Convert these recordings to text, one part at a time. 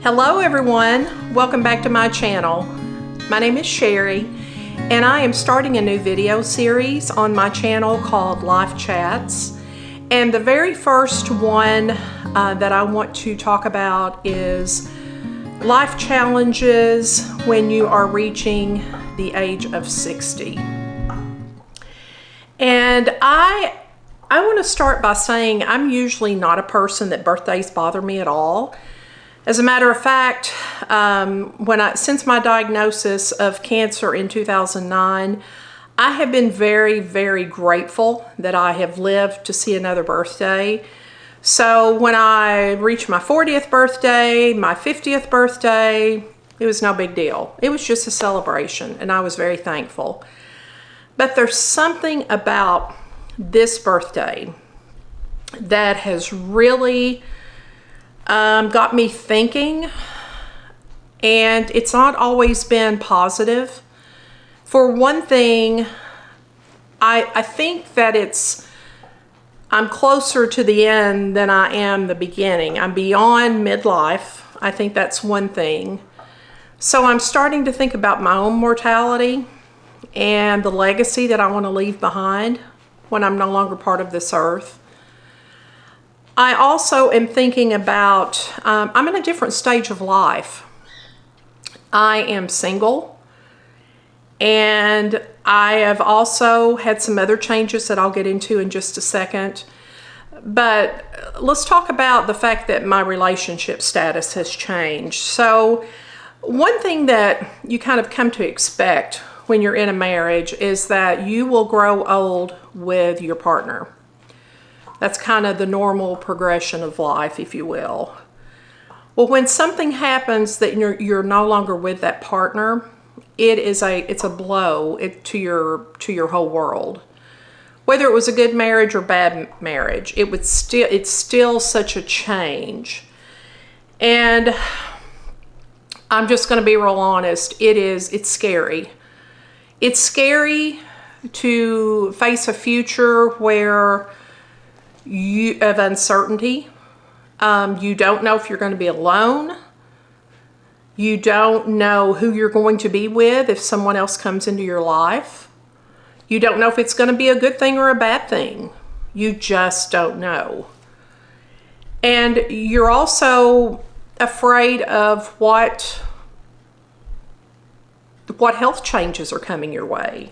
Hello everyone, welcome back to my channel. My name is Sherry and I am starting a new video series on my channel called Life Chats. And the very first one that I want to talk about is life challenges when you are reaching the age of 60. And I want to start by saying I'm usually not a person that birthdays bother me at all. As a matter of fact, since my diagnosis of cancer in 2009, I have been very, very grateful that I have lived to see another birthday. So when I reached my 40th birthday, my 50th birthday, it was no big deal. It was just a celebration, and I was very thankful. But there's something about this birthday that has really got me thinking, and it's not always been positive. For one thing, I think that I'm closer to the end than I am the beginning. I'm beyond midlife. I think that's one thing. So I'm starting to think about my own mortality and the legacy that I want to leave behind when I'm no longer part of this earth. I also am thinking about, I'm in a different stage of life. I am single, and I have also had some other changes that I'll get into in just a second. But let's talk about the fact that my relationship status has changed. So one thing that you kind of come to expect when you're in a marriage is that you will grow old with your partner. That's kind of the normal progression of life, if you will. Well, when something happens that you're no longer with that partner, it's a blow to your whole world. Whether it was a good marriage or bad marriage, it's still such a change. And I'm just going to be real honest. It's scary. It's scary to face a future where of uncertainty. You don't know if you're going to be alone. You don't know who you're going to be with if someone else comes into your life. You don't know if it's going to be a good thing or a bad thing. You just don't know. And you're also afraid of what health changes are coming your way.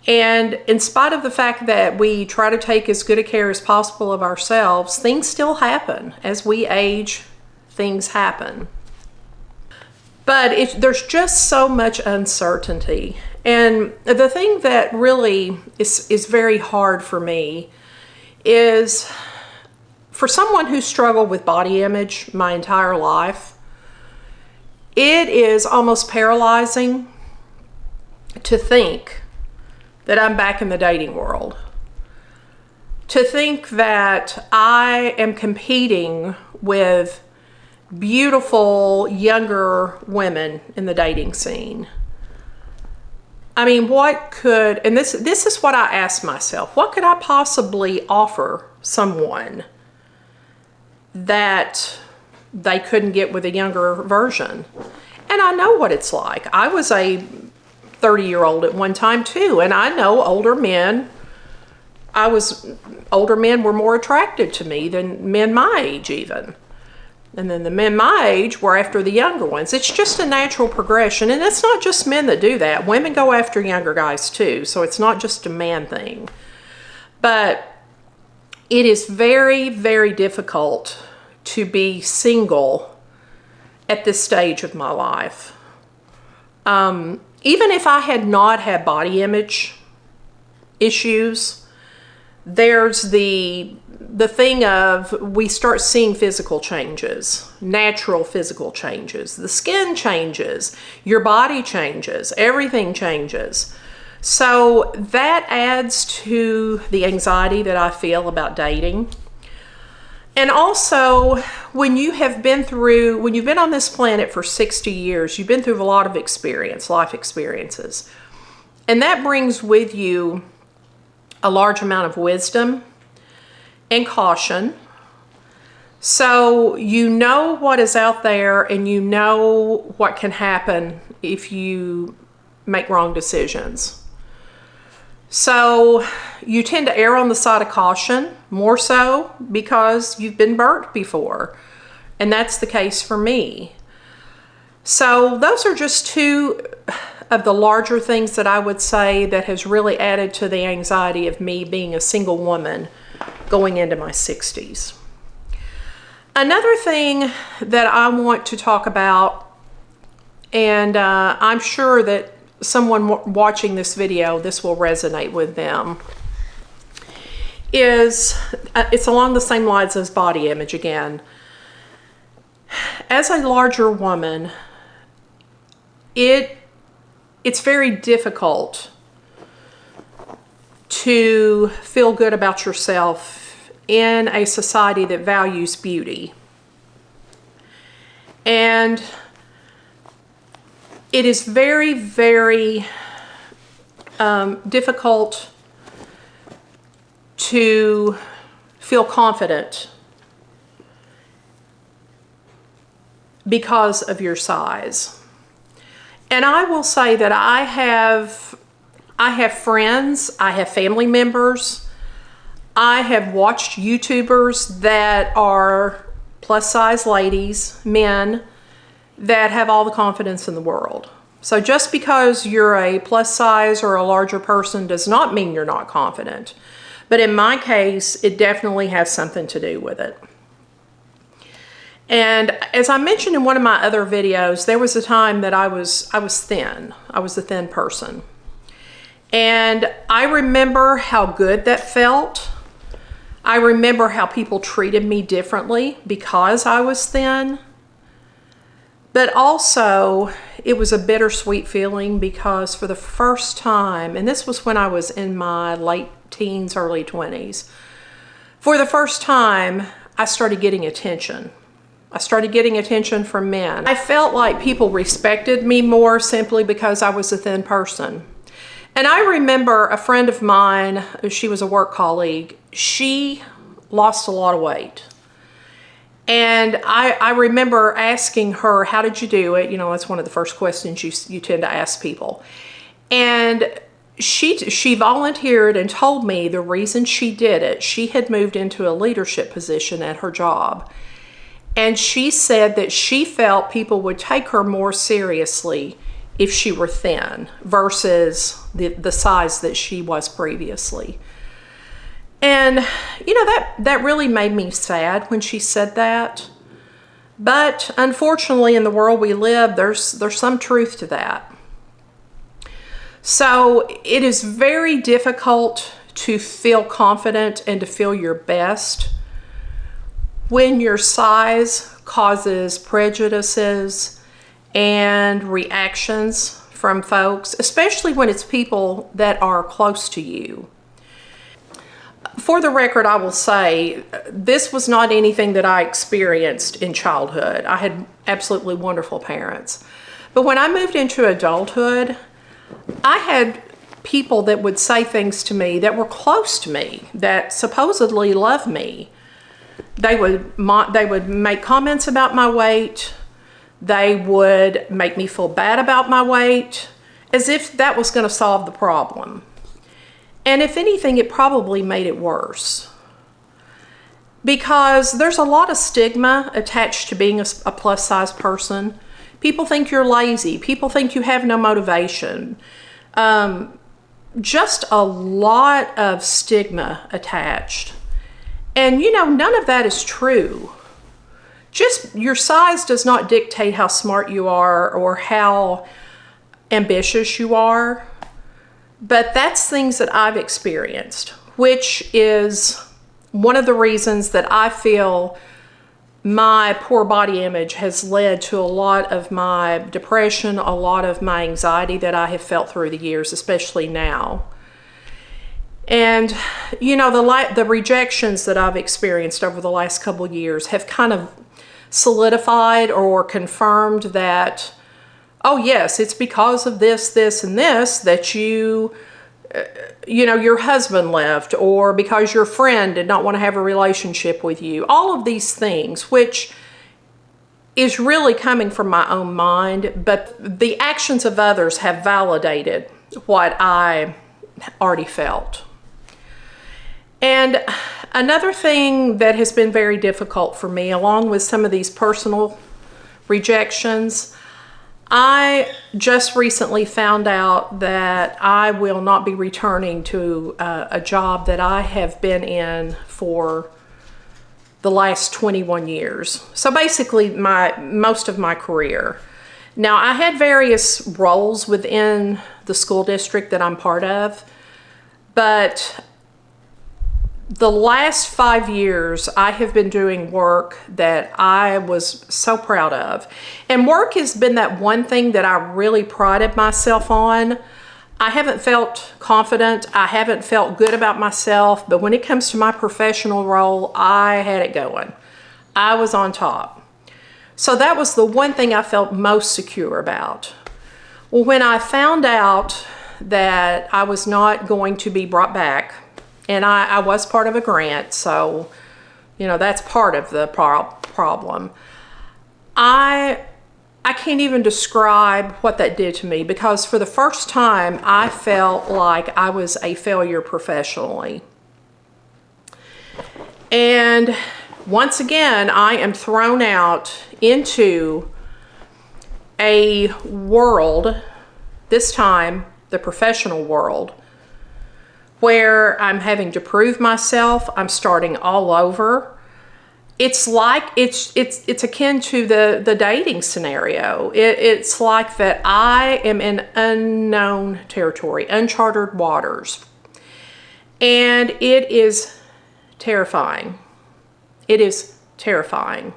And in spite of the fact that we try to take as good a care as possible of ourselves, things still happen. As we age, things happen. But there's just so much uncertainty. And the thing that really is very hard for me is, for someone who struggled with body image my entire life, it is almost paralyzing to think that I'm back in the dating world. To think that I am competing with beautiful younger women in the dating scene. I mean, and this is what I ask myself, what could I possibly offer someone that they couldn't get with a younger version? And I know what it's like. I was a 30-year-old at one time too, and I know older men were more attracted to me than men my age even. And then the men my age were after the younger ones. It's just a natural progression, and it's not just men that do that. Women go after younger guys too, so it's not just a man thing. But it is very, very difficult to be single at this stage of my life. Even if I had not had body image issues, there's the thing of we start seeing physical changes, natural physical changes. The skin changes, your body changes, everything changes. So that adds to the anxiety that I feel about dating. And also, when you've been on this planet for 60 years, you've been through a lot of life experiences. And that brings with you a large amount of wisdom and caution. So you know what is out there, and you know what can happen if you make wrong decisions. So you tend to err on the side of caution, more so because you've been burnt before. And that's the case for me. So those are just two of the larger things that I would say that has really added to the anxiety of me being a single woman going into my 60s. Another thing that I want to talk about, and I'm sure that someone watching this video, this will resonate with them, is it's along the same lines as body image again. As a larger woman, it's very difficult to feel good about yourself in a society that values beauty. And it is very, very difficult to feel confident because of your size. And I will say that I have friends, I have family members, I have watched YouTubers that are plus size ladies, men, that have all the confidence in the world. So just because you're a plus size or a larger person does not mean you're not confident. But in my case, it definitely has something to do with it. And as I mentioned in one of my other videos, there was a time that I was thin. I was a thin person. And I remember how good that felt. I remember how people treated me differently because I was thin. But also, it was a bittersweet feeling because for the first time, and this was when I was in my late teens, early 20s, for the first time, I started getting attention. I started getting attention from men. I felt like people respected me more simply because I was a thin person. And I remember a friend of mine, she was a work colleague, she lost a lot of weight. And I remember asking her, how did you do it? You know, that's one of the first questions you tend to ask people. And she volunteered and told me the reason she did it, she had moved into a leadership position at her job. And she said that she felt people would take her more seriously if she were thin versus the size that she was previously. And, you know, that really made me sad when she said that. But unfortunately, in the world we live, there's some truth to that. So it is very difficult to feel confident and to feel your best when your size causes prejudices and reactions from folks, especially when it's people that are close to you. For the record, I will say this was not anything that I experienced in childhood. I had absolutely wonderful parents. But when I moved into adulthood, I had people that would say things to me that were close to me, that supposedly loved me. They would make comments about my weight. They would make me feel bad about my weight, as if that was going to solve the problem. And if anything, it probably made it worse. Because there's a lot of stigma attached to being a plus size person. People think you're lazy. People think you have no motivation. Just a lot of stigma attached. And you know, none of that is true. Just your size does not dictate how smart you are or how ambitious you are. But that's things that I've experienced, which is one of the reasons that I feel my poor body image has led to a lot of my depression, a lot of my anxiety that I have felt through the years, especially now. And, you know, the rejections that I've experienced over the last couple of years have kind of solidified or confirmed that, oh yes, it's because of this, this, and this that you your husband left, or because your friend did not want to have a relationship with you. All of these things, which is really coming from my own mind, but the actions of others have validated what I already felt. And another thing that has been very difficult for me, along with some of these personal rejections, I just recently found out that I will not be returning to a job that I have been in for the last 21 years. So basically most of my career. Now, I had various roles within the school district that I'm part of, but the last 5 years, I have been doing work that I was so proud of. And work has been that one thing that I really prided myself on. I haven't felt confident. I haven't felt good about myself. But when it comes to my professional role, I had it going. I was on top. So that was the one thing I felt most secure about. Well, when I found out that I was not going to be brought back, and I was part of a grant, so, that's part of the problem. I can't even describe what that did to me, because for the first time, I felt like I was a failure professionally. And once again, I am thrown out into a world, this time the professional world, where I'm having to prove myself. I'm starting all over. It's like, it's akin to the dating scenario. It's like that I am in unknown territory, uncharted waters. And it is terrifying. It is terrifying.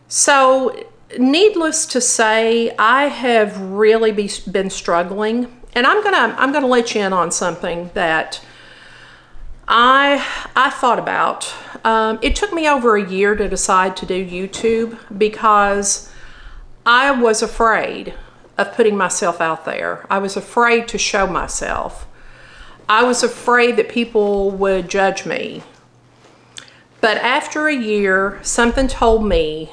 So, needless to say, I have really been struggling. And I'm gonna let you in on something that I thought about. It took me over a year to decide to do YouTube, because I was afraid of putting myself out there. I was afraid to show myself. I was afraid that people would judge me. But after a year, something told me,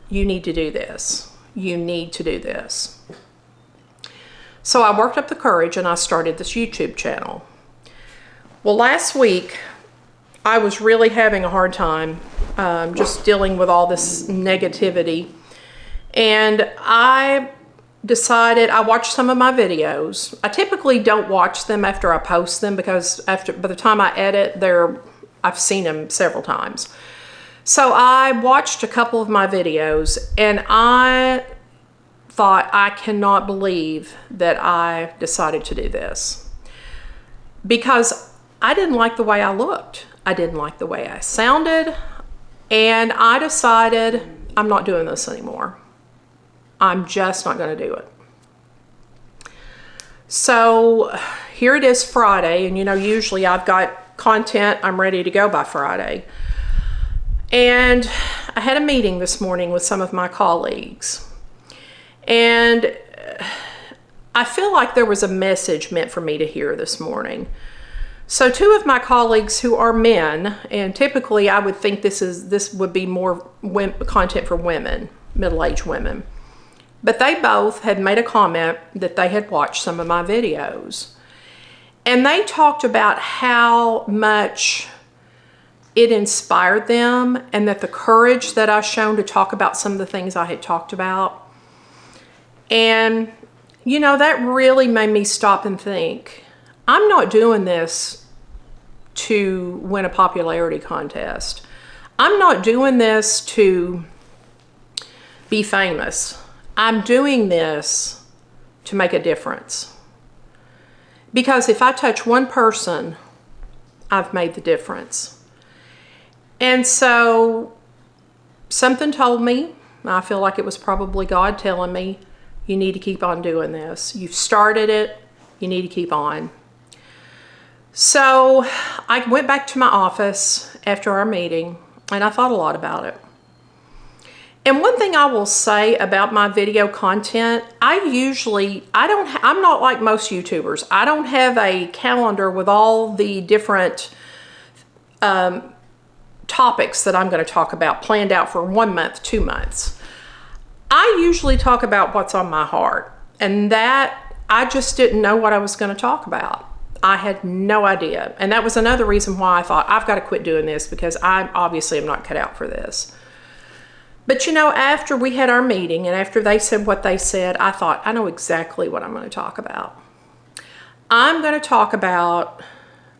you need to do this. You need to do this. So I worked up the courage and I started this YouTube channel. Well, last week, I was really having a hard time just dealing with all this negativity. And I decided, I watched some of my videos. I typically don't watch them after I post them, because by the time I edit, I've seen them several times. So I watched a couple of my videos, and I thought, I cannot believe that I decided to do this, because I didn't like the way I looked. I didn't like the way I sounded, and I decided I'm not doing this anymore. I'm just not going to do it. So here it is, Friday, and usually I've got content, I'm ready to go by Friday. And I had a meeting this morning with some of my colleagues. And I feel like there was a message meant for me to hear this morning. So two of my colleagues who are men, and typically I would think this would be more content for women, middle-aged women. But they both had made a comment that they had watched some of my videos. And they talked about how much it inspired them, and that the courage that I've shown to talk about some of the things I had talked about. And, that really made me stop and think, I'm not doing this to win a popularity contest. I'm not doing this to be famous. I'm doing this to make a difference. Because if I touch one person, I've made the difference. And so something told me, I feel like it was probably God telling me, you need to keep on doing this. You've started it, you need to keep on. So I went back to my office after our meeting, and I thought a lot about it. And one thing I will say about my video content, I'm not like most YouTubers. I don't have a calendar with all the different topics that I'm going to talk about planned out for 1 month, 2 months. I usually talk about what's on my heart, and that I just didn't know what I was going to talk about. I had no idea. And that was another reason why I thought I've got to quit doing this, because I obviously am not cut out for this. But after we had our meeting and after they said what they said, I thought, I know exactly what I'm going to talk about. I'm going to talk about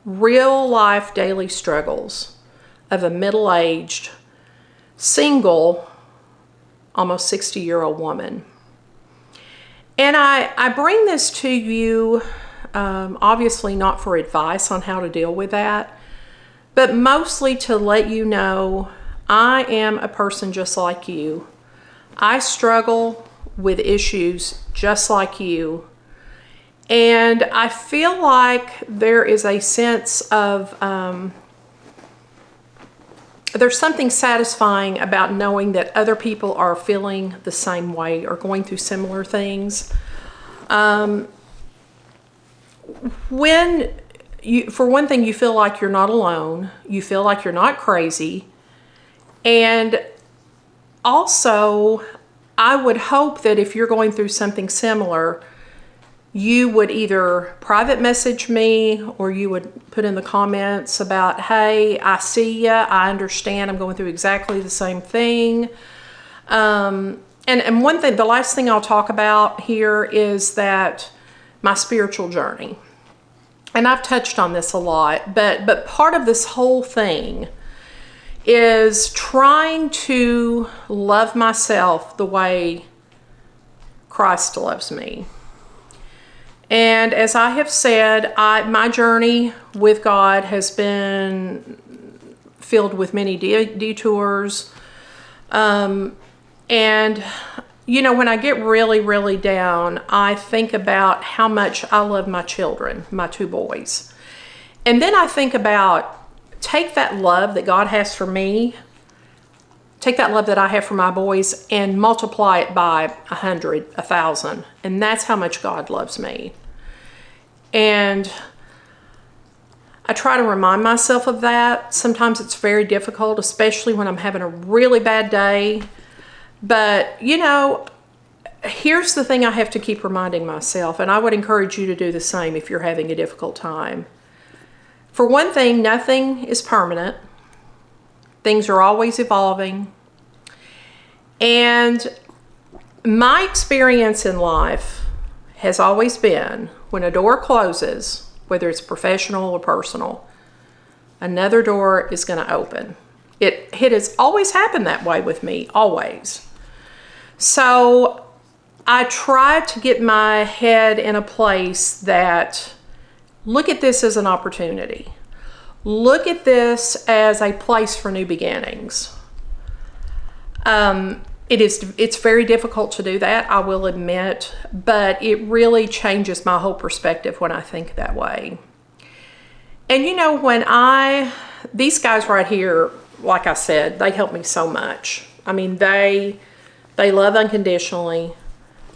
real life daily struggles of a middle-aged, single, almost 60-year-old woman. And I bring this to you, obviously not for advice on how to deal with that, but mostly to let you know I am a person just like you. I struggle with issues just like you. And I feel like there is a sense of, there's something satisfying about knowing that other people are feeling the same way or going through similar things. For one thing, you feel like you're not alone. You feel like you're not crazy. And also, I would hope that if you're going through something similar, you would either private message me or you would put in the comments about, hey, I see ya, I understand, I'm going through exactly the same thing. And one thing, the last thing I'll talk about here is that my spiritual journey. And I've touched on this a lot, but part of this whole thing is trying to love myself the way Christ loves me. And as I have said, my journey with God has been filled with many detours. And, when I get really, really down, I think about how much I love my children, my 2 boys. And then I think about, take that love that God has for me, take that love that I have for my boys, and multiply it by 100, 1,000. And that's how much God loves me. And I try to remind myself of that. Sometimes it's very difficult, especially when I'm having a really bad day. But, here's the thing I have to keep reminding myself, and I would encourage you to do the same if you're having a difficult time. For one thing, nothing is permanent. Things are always evolving. And my experience in life has always been, when a door closes, whether it's professional or personal, another door is going to open. It has always happened that way with me, always. So I try to get my head in a place that, look at this as an opportunity. Look at this as a place for new beginnings. It's very difficult to do that, I will admit, but it really changes my whole perspective when I think that way. And these guys right here, like I said, they help me so much. I mean, they love unconditionally.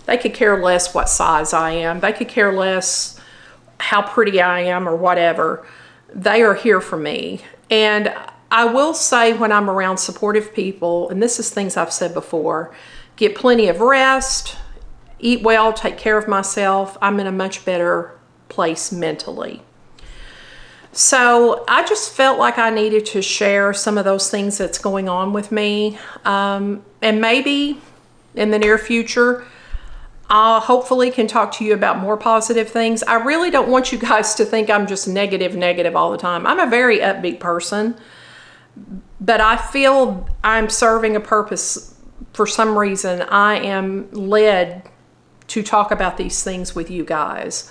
They could care less what size I am. They could care less how pretty I am or whatever. They are here for me. And I will say, when I'm around supportive people, and this is things I've said before, get plenty of rest, eat well, take care of myself, I'm in a much better place mentally. So I just felt like I needed to share some of those things that's going on with me. And maybe in the near future, I hopefully can talk to you about more positive things. I really don't want you guys to think I'm just negative all the time. I'm a very upbeat person, but I feel I'm serving a purpose. For some reason, I am led to talk about these things with you guys.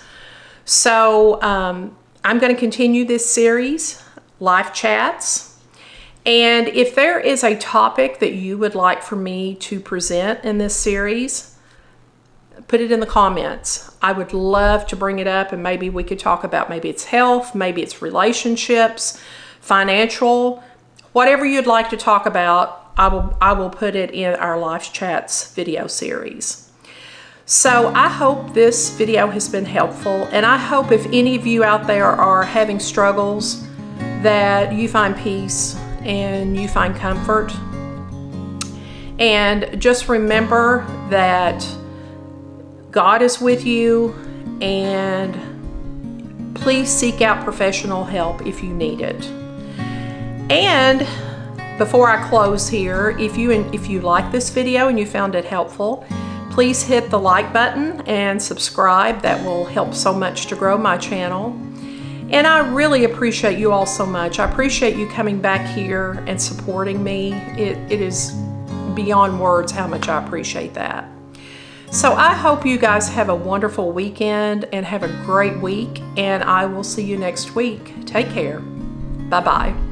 So I'm going to continue this series, Life Chats. And if there is a topic that you would like for me to present in this series, put it in the comments. I would love to bring it up, and maybe we could talk about, maybe it's health, maybe it's relationships, financial, whatever you'd like to talk about. I will put it in our Life Chats video series. So I hope this video has been helpful, and I hope if any of you out there are having struggles that you find peace and you find comfort. And just remember that God is with you, and please seek out professional help if you need it. And before I close here, if you like this video and you found it helpful, please hit the like button and subscribe. That will help so much to grow my channel. And I really appreciate you all so much. I appreciate you coming back here and supporting me. It is beyond words how much I appreciate that. So I hope you guys have a wonderful weekend and have a great week, and I will see you next week. Take care. Bye-bye.